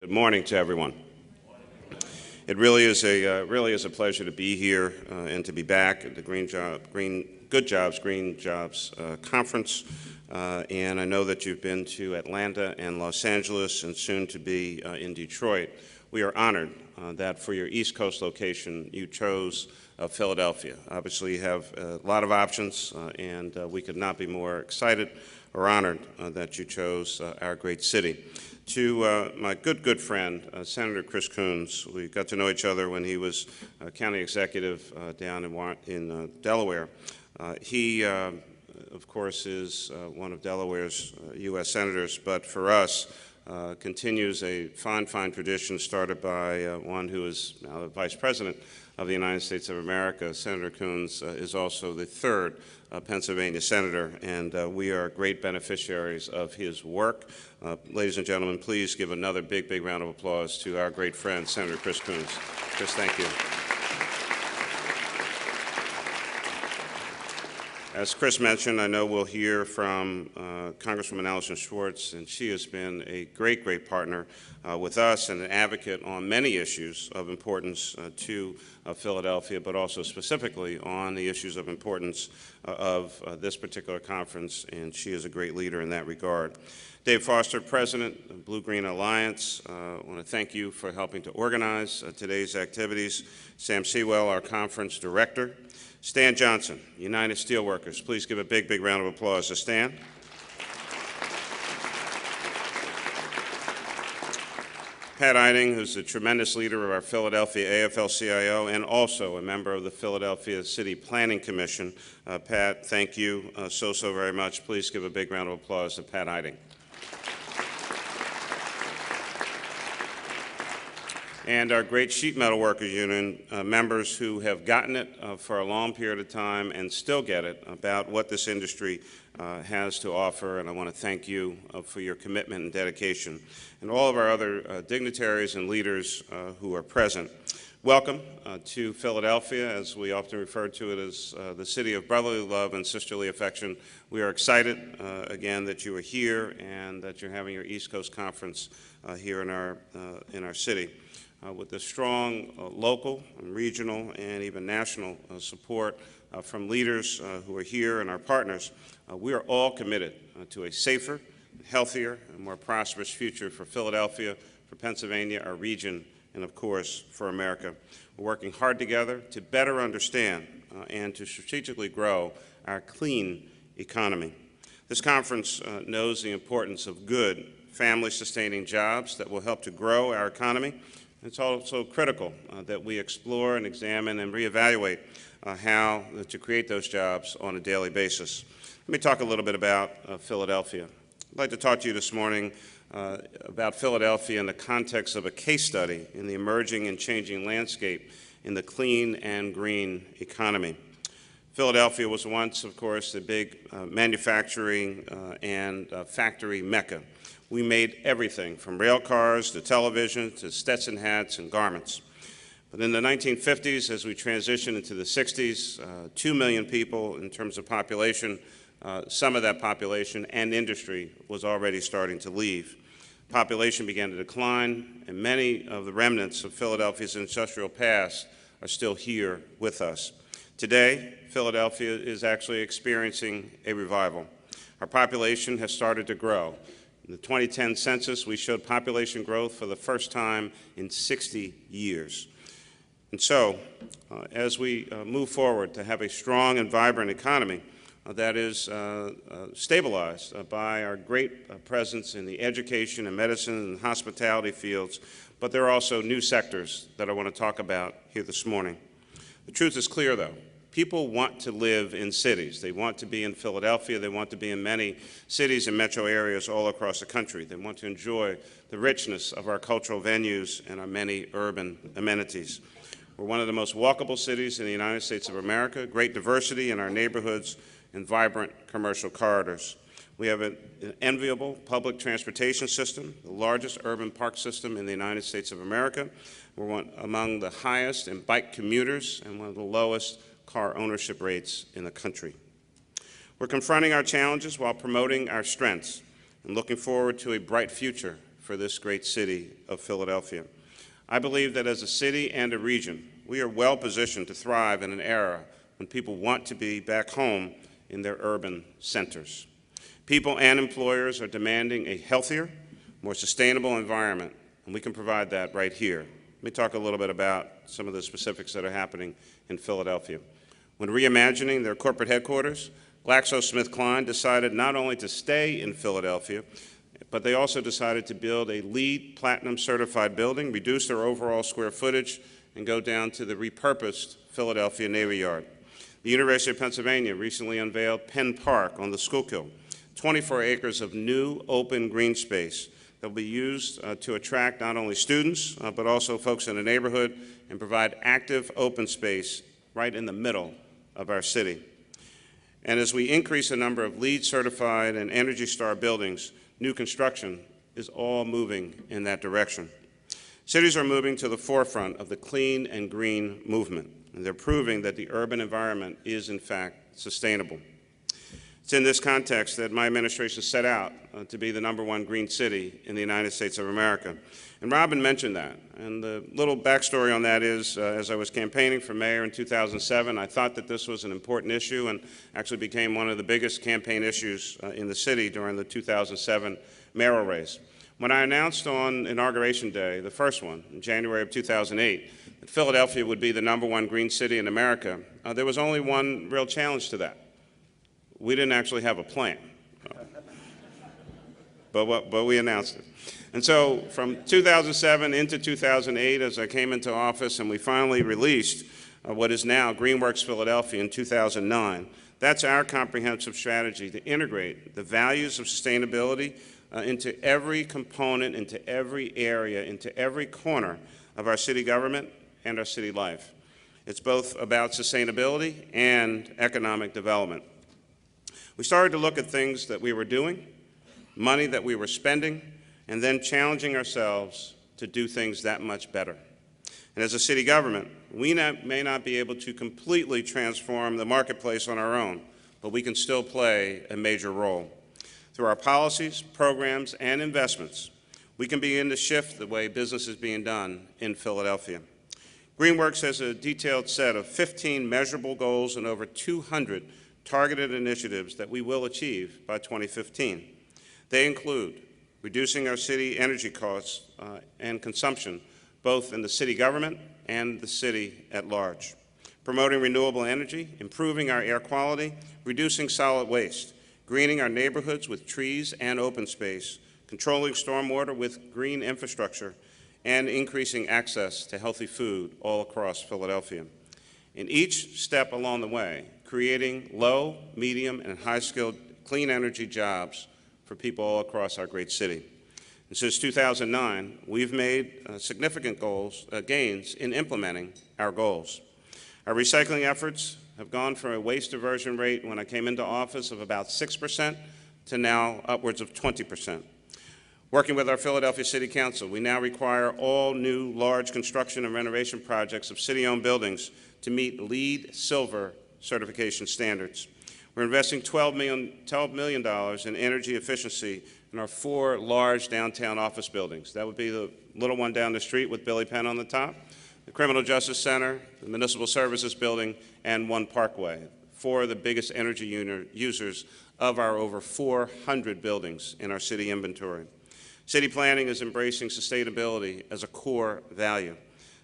Good morning to everyone. It really is a pleasure to be here and to be back at the Good Jobs, Green Jobs Conference. And I know that you've been to Atlanta and Los Angeles and soon to be in Detroit. We are honored that for your East Coast location you chose Philadelphia. Obviously you have a lot of options and we could not be more excited or honored that you chose our great city. To my good friend, Senator Chris Coons. We got to know each other when he was county executive down in Delaware. He, of course, is one of Delaware's U.S. senators, but for us, continues a fine tradition started by one who is now the Vice President of the United States of America. Senator Coons is also the third Pennsylvania senator, and we are great beneficiaries of his work. Ladies and gentlemen, please give another big round of applause to our great friend, Senator Chris Coons. Chris, thank you. As Chris mentioned, I know we'll hear from Congresswoman Allison Schwartz, and she has been a great partner with us and an advocate on many issues of importance to Philadelphia, but also specifically on the issues of importance of this particular conference, and she is a great leader in that regard. Dave Foster, President of Blue-Green Alliance, I want to thank you for helping to organize today's activities. Sam Sewell, our conference director. Stan Johnson, United Steelworkers. Please give a big round of applause to Stan. Pat Eiding, who's a tremendous leader of our Philadelphia AFL-CIO and also a member of the Philadelphia City Planning Commission. Pat, thank you so very much. Please give a big round of applause to Pat Eiding. And our great sheet metal workers union members who have gotten it for a long period of time and still get it about what this industry has to offer, and I want to thank you for your commitment and dedication. And all of our other dignitaries and leaders who are present. Welcome to Philadelphia, as we often refer to it as the city of brotherly love and sisterly affection. We are excited again that you are here and that you're having your East Coast Conference here in our city. With the strong local, and regional, and even national support from leaders who are here and our partners, we are all committed to a safer, healthier, and more prosperous future for Philadelphia, for Pennsylvania, our region, and of course, for America. We're working hard together to better understand and to strategically grow our clean economy. This conference knows the importance of good, family-sustaining jobs that will help to grow our economy. It's also critical that we explore and examine and reevaluate how to create those jobs on a daily basis. Let me talk a little bit about Philadelphia. I'd like to talk to you this morning about Philadelphia in the context of a case study in the emerging and changing landscape in the clean and green economy. Philadelphia was once, of course, the big manufacturing and factory mecca. We made everything from rail cars to television to Stetson hats and garments. But in the 1950s, as we transitioned into the 60s, 2 million people in terms of population, some of that population and industry was already starting to leave. Population began to decline, and many of the remnants of Philadelphia's industrial past are still here with us. Today, Philadelphia is actually experiencing a revival. Our population has started to grow. In the 2010 census, we showed population growth for the first time in 60 years. And so, as we move forward to have a strong and vibrant economy that is stabilized by our great presence in the education and medicine and hospitality fields, but there are also new sectors that I want to talk about here this morning. The truth is clear, though. People want to live in cities. They want to be in Philadelphia. They want to be in many cities and metro areas all across the country. They want to enjoy the richness of our cultural venues and our many urban amenities. We're one of the most walkable cities in the United States of America, great diversity in our neighborhoods, and vibrant commercial corridors. We have an enviable public transportation system, the largest urban park system in the United States of America. We're among the highest in bike commuters and one of the lowest car ownership rates in the country. We're confronting our challenges while promoting our strengths and looking forward to a bright future for this great city of Philadelphia. I believe that as a city and a region, we are well positioned to thrive in an era when people want to be back home in their urban centers. People and employers are demanding a healthier, more sustainable environment, and we can provide that right here. Let me talk a little bit about some of the specifics that are happening in Philadelphia. When reimagining their corporate headquarters, GlaxoSmithKline decided not only to stay in Philadelphia, but they also decided to build a LEED Platinum certified building, reduce their overall square footage, and go down to the repurposed Philadelphia Navy Yard. The University of Pennsylvania recently unveiled Penn Park on the Schuylkill, 24 acres of new open green space that will be used to attract not only students, but also folks in the neighborhood and provide active open space right in the middle of our city. And as we increase the number of LEED certified and Energy Star buildings, new construction is all moving in that direction. Cities are moving to the forefront of the clean and green movement, and they're proving that the urban environment is, in fact, sustainable. It's in this context that my administration set out to be the #1 green city in the United States of America. And Robin mentioned that. And the little backstory on that is, as I was campaigning for mayor in 2007, I thought that this was an important issue and actually became one of the biggest campaign issues in the city during the 2007 mayoral race. When I announced on Inauguration Day, the first one, in January of 2008, that Philadelphia would be the #1 green city in America, there was only one real challenge to that. We didn't actually have a plan, but we announced it. And so from 2007 into 2008, as I came into office and we finally released what is now GreenWorks Philadelphia in 2009, that's our comprehensive strategy to integrate the values of sustainability into every component, into every area, into every corner of our city government and our city life. It's both about sustainability and economic development. We started to look at things that we were doing, money that we were spending, and then challenging ourselves to do things that much better. And as a city government, we may not be able to completely transform the marketplace on our own, but we can still play a major role. Through our policies, programs, and investments, we can begin to shift the way business is being done in Philadelphia. GreenWorks has a detailed set of 15 measurable goals and over 200 targeted initiatives that we will achieve by 2015. They include reducing our city energy costs and consumption, both in the city government and the city at large, promoting renewable energy, improving our air quality, reducing solid waste, greening our neighborhoods with trees and open space, controlling stormwater with green infrastructure, and increasing access to healthy food all across Philadelphia. In each step along the way, creating low, medium, and high-skilled clean energy jobs for people all across our great city. And since 2009, we've made significant gains in implementing our goals. Our recycling efforts have gone from a waste diversion rate when I came into office of about 6% to now upwards of 20%. Working with our Philadelphia City Council, we now require all new large construction and renovation projects of city-owned buildings to meet LEED Silver certification standards. We're investing $12 million in energy efficiency in our 4 large downtown office buildings. That would be the little one down the street with Billy Penn on the top, the Criminal Justice Center, the Municipal Services Building, and 1 Parkway, 4 of the biggest energy users of our over 400 buildings in our city inventory. City planning is embracing sustainability as a core value.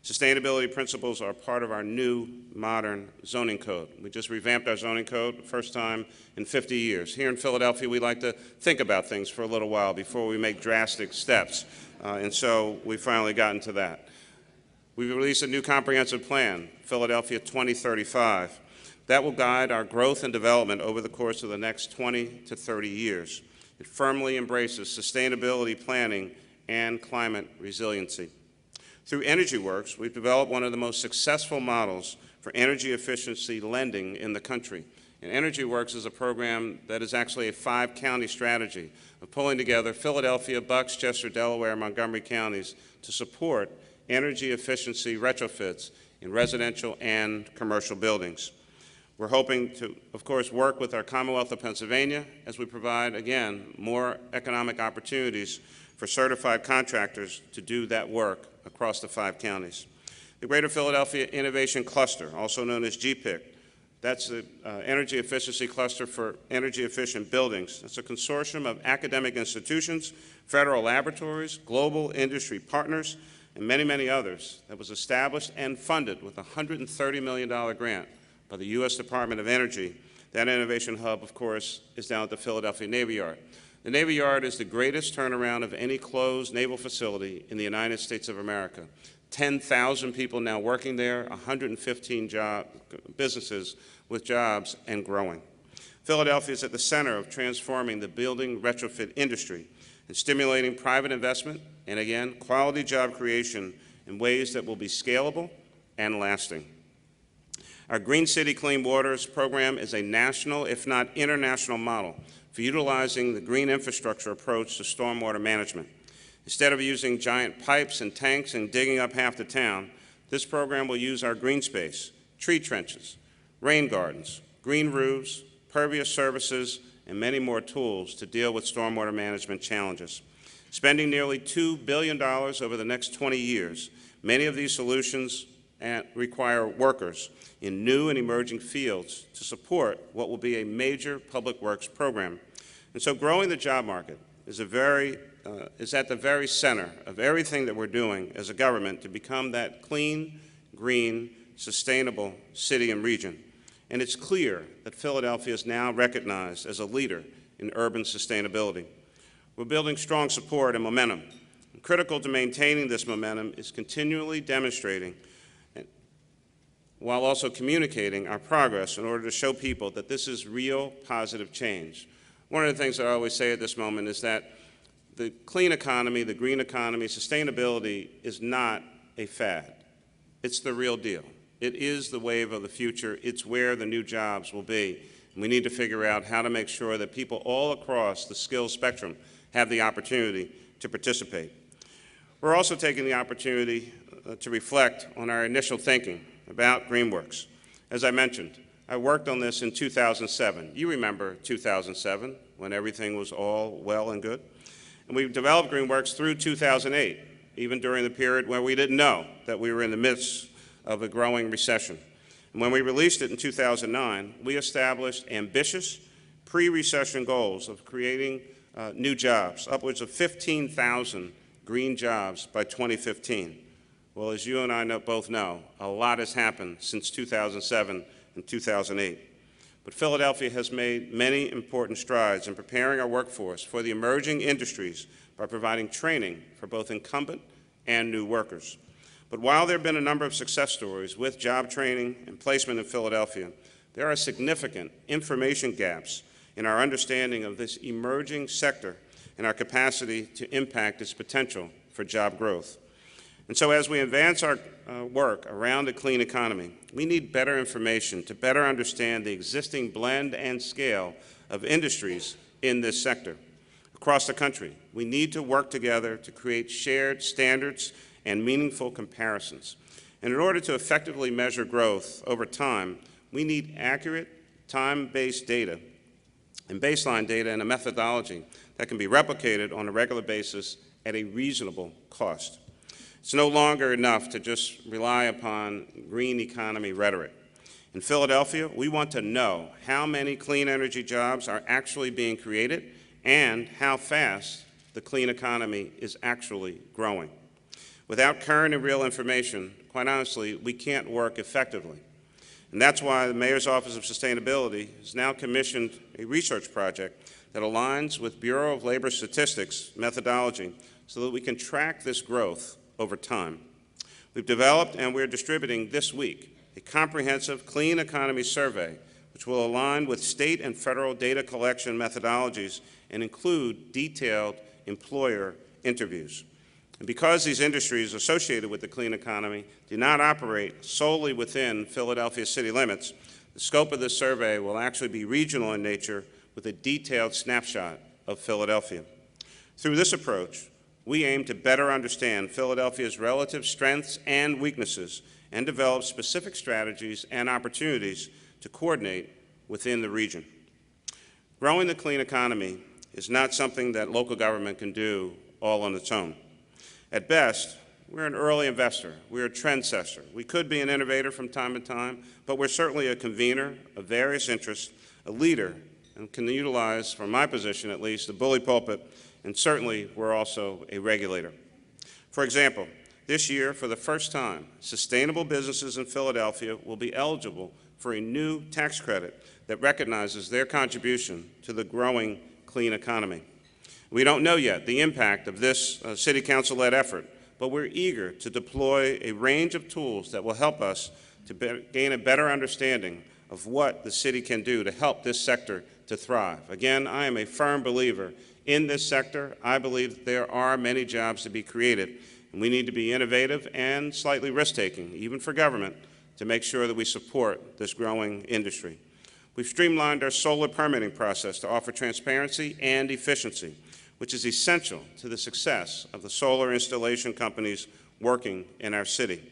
Sustainability principles are part of our new modern zoning code. We just revamped our zoning code, first time in 50 years. Here in Philadelphia, we like to think about things for a little while before we make drastic steps, and so we finally gotten to that. We've released a new comprehensive plan, Philadelphia 2035, that will guide our growth and development over the course of the next 20 to 30 years. It firmly embraces sustainability planning and climate resiliency. Through EnergyWorks, we've developed one of the most successful models for energy efficiency lending in the country. And EnergyWorks is a program that is actually a 5-county strategy of pulling together Philadelphia, Bucks, Chester, Delaware, and Montgomery counties to support energy efficiency retrofits in residential and commercial buildings. We're hoping to, of course, work with our Commonwealth of Pennsylvania as we provide, again, more economic opportunities for certified contractors to do that work across the 5 counties. The Greater Philadelphia Innovation Cluster, also known as GPIC, that's the Energy Efficiency Cluster for Energy Efficient Buildings. It's a consortium of academic institutions, federal laboratories, global industry partners, and many, many others that was established and funded with a $130 million grant by the U.S. Department of Energy. That innovation hub, of course, is down at the Philadelphia Navy Yard. The Navy Yard is the greatest turnaround of any closed naval facility in the United States of America. 10,000 people now working there, 115 businesses with jobs and growing. Philadelphia is at the center of transforming the building retrofit industry and stimulating private investment and, again, quality job creation in ways that will be scalable and lasting. Our Green City Clean Waters program is a national, if not international, model for utilizing the green infrastructure approach to stormwater management. Instead of using giant pipes and tanks and digging up half the town, this program will use our green space, tree trenches, rain gardens, green roofs, pervious surfaces, and many more tools to deal with stormwater management challenges. Spending nearly $2 billion over the next 20 years, many of these solutions require workers in new and emerging fields to support what will be a major public works program. And so growing the job market is at the very center of everything that we're doing as a government to become that clean, green, sustainable city and region. And it's clear that Philadelphia is now recognized as a leader in urban sustainability. We're building strong support and momentum. And critical to maintaining this momentum is continually demonstrating while also communicating our progress in order to show people that this is real positive change. One of the things that I always say at this moment is that the clean economy, the green economy, sustainability is not a fad. It's the real deal. It is the wave of the future. It's where the new jobs will be. And we need to figure out how to make sure that people all across the skills spectrum have the opportunity to participate. We're also taking the opportunity to reflect on our initial thinking about GreenWorks. As I mentioned, I worked on this in 2007. You remember 2007, when everything was all well and good. And we developed GreenWorks through 2008, even during the period where we didn't know that we were in the midst of a growing recession. And when we released it in 2009, we established ambitious pre-recession goals of creating new jobs, upwards of 15,000 green jobs by 2015. Well, as you and I both know, a lot has happened since 2007 and 2008. But Philadelphia has made many important strides in preparing our workforce for the emerging industries by providing training for both incumbent and new workers. But while there have been a number of success stories with job training and placement in Philadelphia, there are significant information gaps in our understanding of this emerging sector and our capacity to impact its potential for job growth. And so as we advance our work around a clean economy, we need better information to better understand the existing blend and scale of industries in this sector. Across the country, we need to work together to create shared standards and meaningful comparisons. And in order to effectively measure growth over time, we need accurate, time-based data and baseline data and a methodology that can be replicated on a regular basis at a reasonable cost. It's no longer enough to just rely upon green economy rhetoric. In Philadelphia, we want to know how many clean energy jobs are actually being created and how fast the clean economy is actually growing. Without current and real information, quite honestly, we can't work effectively. And that's why the Mayor's Office of Sustainability has now commissioned a research project that aligns with Bureau of Labor Statistics methodology so that we can track this growth over time. We've developed and we're distributing this week a comprehensive clean economy survey which will align with state and federal data collection methodologies and include detailed employer interviews. And because these industries associated with the clean economy do not operate solely within Philadelphia city limits, the scope of this survey will actually be regional in nature with a detailed snapshot of Philadelphia. Through this approach, we aim to better understand Philadelphia's relative strengths and weaknesses and develop specific strategies and opportunities to coordinate within the region. Growing the clean economy is not something that local government can do all on its own. At best, we're an early investor. We're a trendsetter. We could be an innovator from time to time, but we're certainly a convener of various interests, a leader, and can utilize, from my position at least, the bully pulpit, and certainly we're also a regulator. For example, this year, for the first time, sustainable businesses in Philadelphia will be eligible for a new tax credit that recognizes their contribution to the growing clean economy. We don't know yet the impact of this City Council-led effort, but we're eager to deploy a range of tools that will help us to gain a better understanding of what the city can do to help this sector to thrive. Again, I am a firm believer in this sector. I believe there are many jobs to be created, and we need to be innovative and slightly risk-taking, even for government, to make sure that we support this growing industry. We've streamlined our solar permitting process to offer transparency and efficiency, which is essential to the success of the solar installation companies working in our city.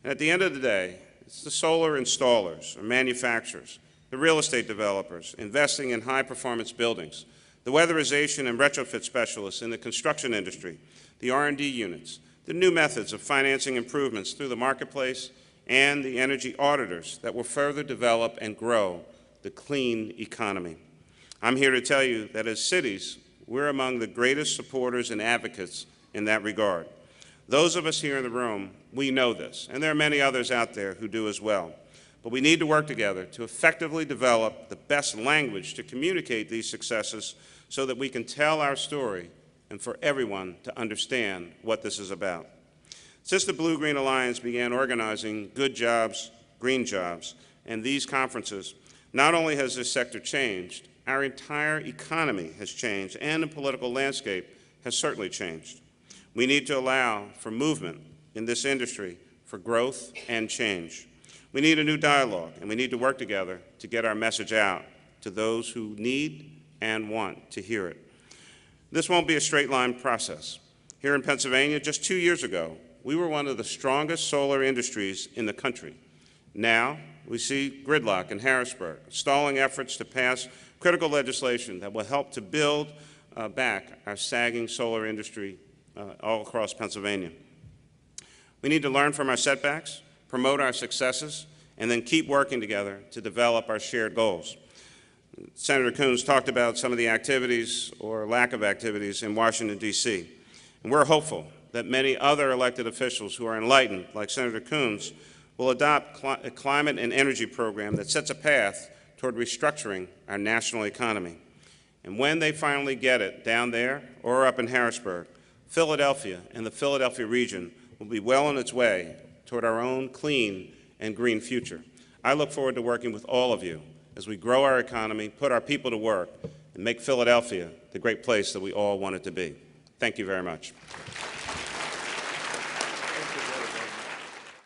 And at the end of the day, it's the solar installers or manufacturers, the real estate developers investing in high-performance buildings, the weatherization and retrofit specialists in the construction industry, the R&D units, the new methods of financing improvements through the marketplace, and the energy auditors that will further develop and grow the clean economy. I'm here to tell you that as cities, we're among the greatest supporters and advocates in that regard. Those of us here in the room, we know this, and there are many others out there who do as well. But we need to work together to effectively develop the best language to communicate these successes so that we can tell our story and for everyone to understand what this is about. Since the Blue-Green Alliance began organizing Good Jobs, Green Jobs, and these conferences, not only has this sector changed, our entire economy has changed, and the political landscape has certainly changed. We need to allow for movement in this industry for growth and change. We need a new dialogue, and we need to work together to get our message out to those who need and want to hear it. This won't be a straight-line process. Here in Pennsylvania, just 2 years ago, we were one of the strongest solar industries in the country. Now, we see gridlock in Harrisburg, stalling efforts to pass critical legislation that will help to build back our sagging solar industry all across Pennsylvania. We need to learn from our setbacks, promote our successes, and then keep working together to develop our shared goals. Senator Coons talked about some of the activities or lack of activities in Washington, D.C. And we're hopeful that many other elected officials who are enlightened, like Senator Coons, will adopt a climate and energy program that sets a path toward restructuring our national economy. And when they finally get it down there or up in Harrisburg, Philadelphia and the Philadelphia region will be well on its way toward our own clean and green future. I look forward to working with all of you as we grow our economy, put our people to work, and make Philadelphia the great place that we all want it to be. Thank you very much.